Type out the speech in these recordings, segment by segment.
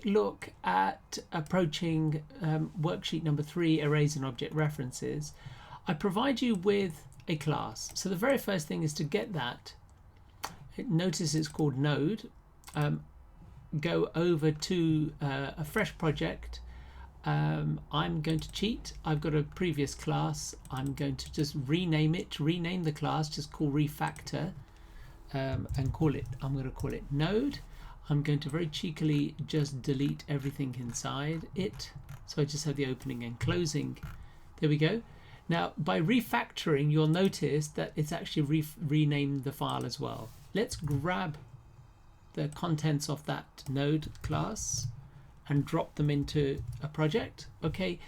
look at approaching worksheet number 3, arrays and object references. I provide you with a class. So the very first thing is to get that. Notice it's called node. Go over to a fresh project. I'm going to cheat. I've got a previous class. I'm going to just rename the class, just call refactor, and I'm going to call it node. I'm going to very cheekily just delete everything inside it. So I just have the opening and closing. There we go. Now, by refactoring, you'll notice that it's actually renamed the file as well. Let's grab the contents of that node class and drop them into a project. Okay,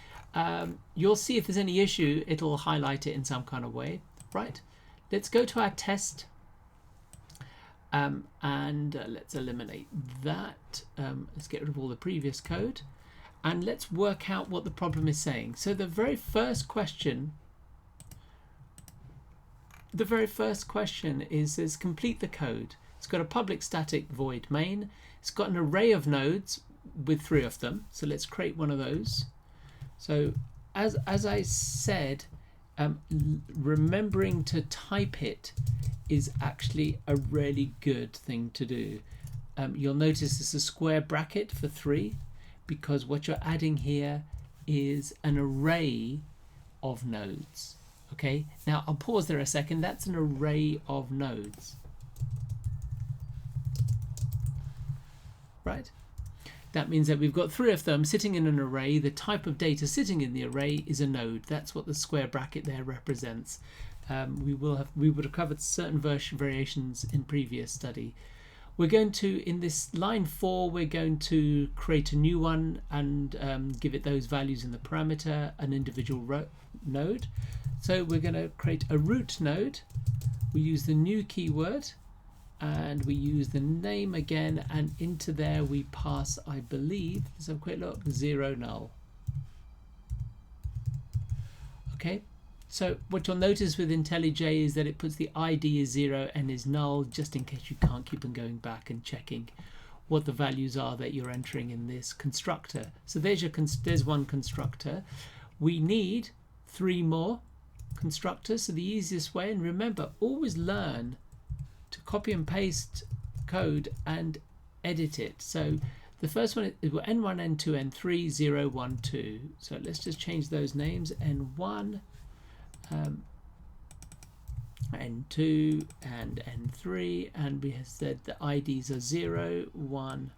you'll see if there's any issue, it'll highlight it in some kind of way. Right, let's go to our test. And let's eliminate that. Let's get rid of all the previous code, and let's work out what the problem is saying. So the very first question is complete the code. It's got a public static void main. It's got an array of nodes with 3 of them. So let's create one of those. So as I said, remembering to type it is actually a really good thing to do. You'll notice it's a square bracket for 3 because what you're adding here is an array of nodes. Okay, now I'll pause there a second. That's an array of nodes. Right? That means that we've got 3 of them sitting in an array. The type of data sitting in the array is a node. That's what the square bracket there represents. We would have covered certain variations in previous study. We're going to, in this line 4, we're going to create a new one and give it those values in the parameter, an individual node. So we're going to create a root node. We use the new keyword and we use the name again, and into there we pass, I believe, let's have a quick look, 0 null. Okay. So what you'll notice with IntelliJ is that it puts the ID as 0 and is null, just in case you can't keep on going back and checking what the values are that you're entering in this constructor. So there's one constructor. We need 3 more constructors. So the easiest way, and remember, always learn to copy and paste code and edit it. So the first one is N1, N2, N3, 0, 1, 2. So let's just change those names, N1, N2 and N3, and we have said the IDs are 0, 1,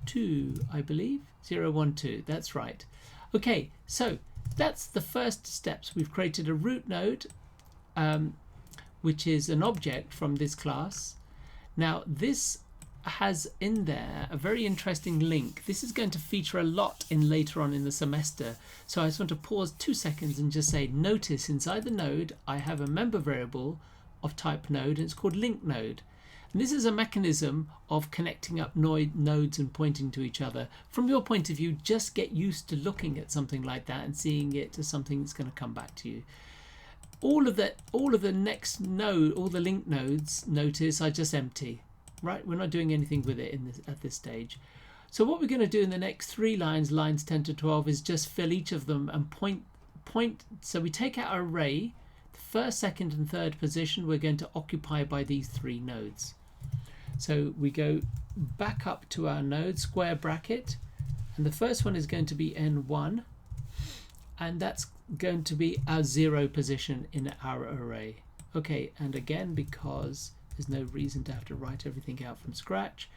2, I believe. 0, 1, 2, that's right. Okay, so that's the first steps. We've created a root node, which is an object from this class. Now this has in there a very interesting link. This is going to feature a lot in later on in the semester. So I just want to pause 2 seconds and just say, notice inside the node I have a member variable of type node, and it's called link node. And this is a mechanism of connecting up nodes and pointing to each other. From your point of view, just get used to looking at something like that and seeing it as something that's going to come back to you. All of the next node, all the link nodes, notice are just empty. Right, we're not doing anything with it at this stage. So what we're going to do in the next 3 lines, lines 10 to 12, is just fill each of them and point. So we take out our array. The first, second, and third position we're going to occupy by these 3 nodes. So we go back up to our node, square bracket, and the first one is going to be N1, and that's going to be our 0 position in our array. Okay, and again, because there's no reason to have to write everything out from scratch,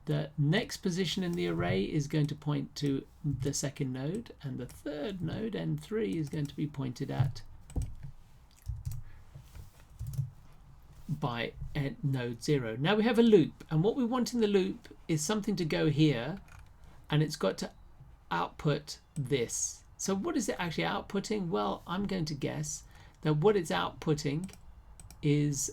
the next position in the array is going to point to the second node, and the third node, N3, is going to be pointed at by node 0. Now we have a loop, and what we want in the loop is something to go here, and it's got to output this. So what is it actually outputting? Well, I'm going to guess that what it's outputting is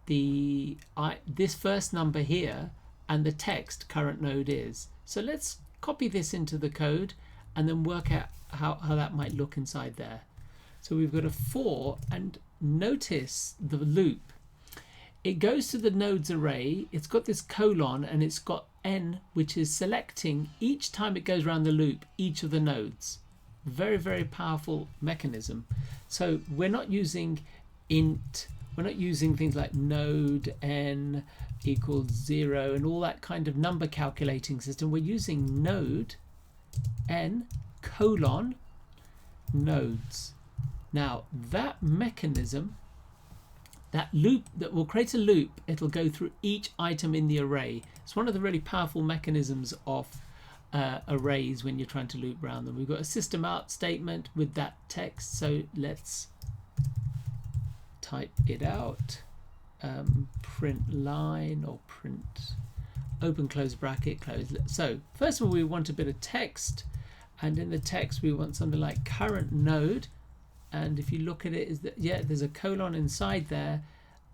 this first number here and the text current node is. So let's copy this into the code and then work out how that might look inside there. So we've got a for, and notice the loop. it goes to the nodes array. It's got this colon and it's got n, which is selecting each time it goes around the loop each of the nodes. Very, very powerful mechanism. So we're not using int, we're not using things like node n equals 0 and all that kind of number calculating system. We're using node n colon nodes. Now that mechanism, that loop, that will create a loop, it'll go through each item in the array. It's one of the really powerful mechanisms of arrays when you're trying to loop around them. We've got a system out statement with that text, so let's type it out. Print line or print open close bracket close. So first of all we want a bit of text, and in the text we want something like current node, and if you look at it, is that, yeah, there's a colon inside there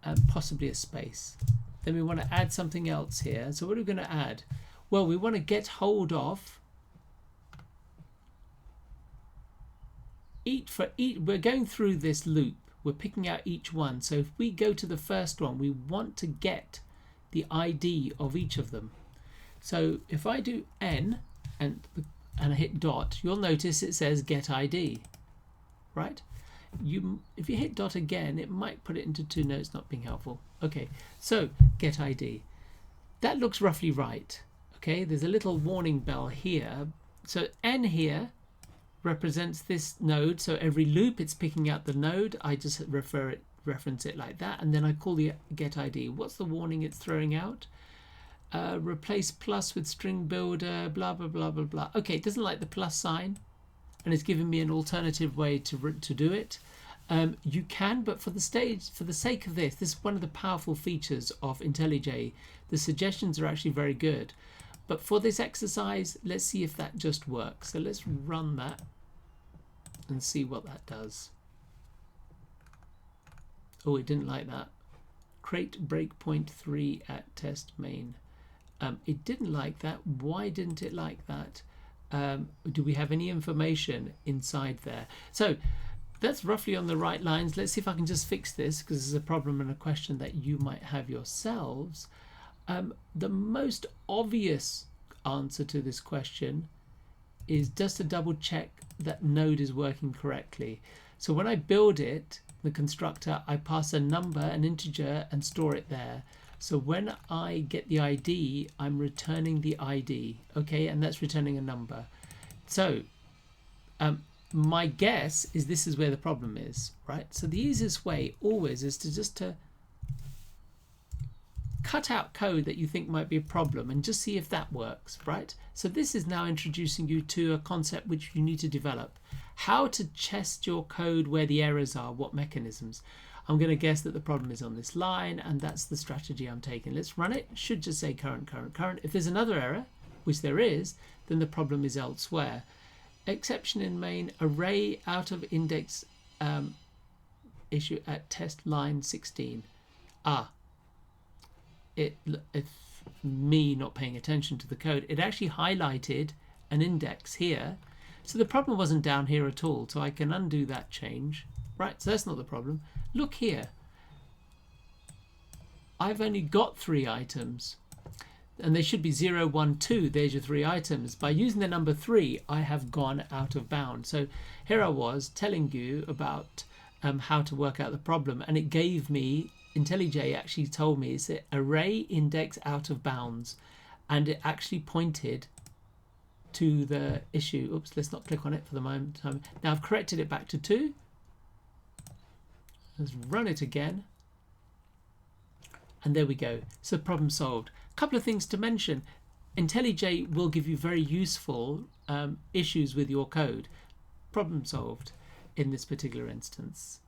and possibly a space. Then we want to add something else here. So what are we going to add? Well, we want to get hold of we're going through this loop, we're picking out each one. So if we go to the first one, we want to get the ID of each of them. So if I do n and I hit dot, you'll notice it says get ID, right? If you hit dot again, it might put it into 2. No, it's not being helpful. Okay, so get ID. That looks roughly right. Okay, there's a little warning bell here. So n here represents this node. So every loop it's picking out the node. I just reference it like that, and then I call the get ID. What's the warning it's throwing out? Replace plus with string builder, blah blah blah blah blah. Okay, it doesn't like the plus sign, and it's giving me an alternative way to do it. You can, but for the sake of this is one of the powerful features of IntelliJ. The suggestions are actually very good. But for this exercise, let's see if that just works. So let's run that and see what that does. Oh, it didn't like that. Create breakpoint 3 at test main. It didn't like that. Why didn't it like that? Do we have any information inside there? So that's roughly on the right lines. Let's see if I can just fix this, because this is a problem and a question that you might have yourselves. The most obvious answer to this question is just to double check that node is working correctly. So when I build it, the constructor, I pass a number, an integer, and store it there. So when I get the ID, I'm returning the ID, okay, and that's returning a number. So my guess is this is where the problem is, right? So the easiest way always is to just cut out code that you think might be a problem and just see if that works, right? So this is now introducing you to a concept which you need to develop. How to test your code where the errors are, what mechanisms. I'm going to guess that the problem is on this line, and that's the strategy I'm taking. Let's run it. Should just say current, current, current. If there's another error, which there is, then the problem is elsewhere. Exception in main, array out of index issue at test line 16. It's me not paying attention to the code. It actually highlighted an index here. So the problem wasn't down here at all. So I can undo that change. Right, so that's not the problem. Look here. I've only got 3 items. And they should be 0, 1, 2. There's your 3 items. By using the number 3, I have gone out of bounds. So here I was telling you about how to work out the problem. And it gave me, IntelliJ actually told me, it's an array index out of bounds. And it actually pointed to the issue. Oops, let's not click on it for the moment. Now I've corrected it back to 2. Let's run it again. And there we go. So problem solved. A couple of things to mention. IntelliJ will give you very useful issues with your code. Problem solved in this particular instance.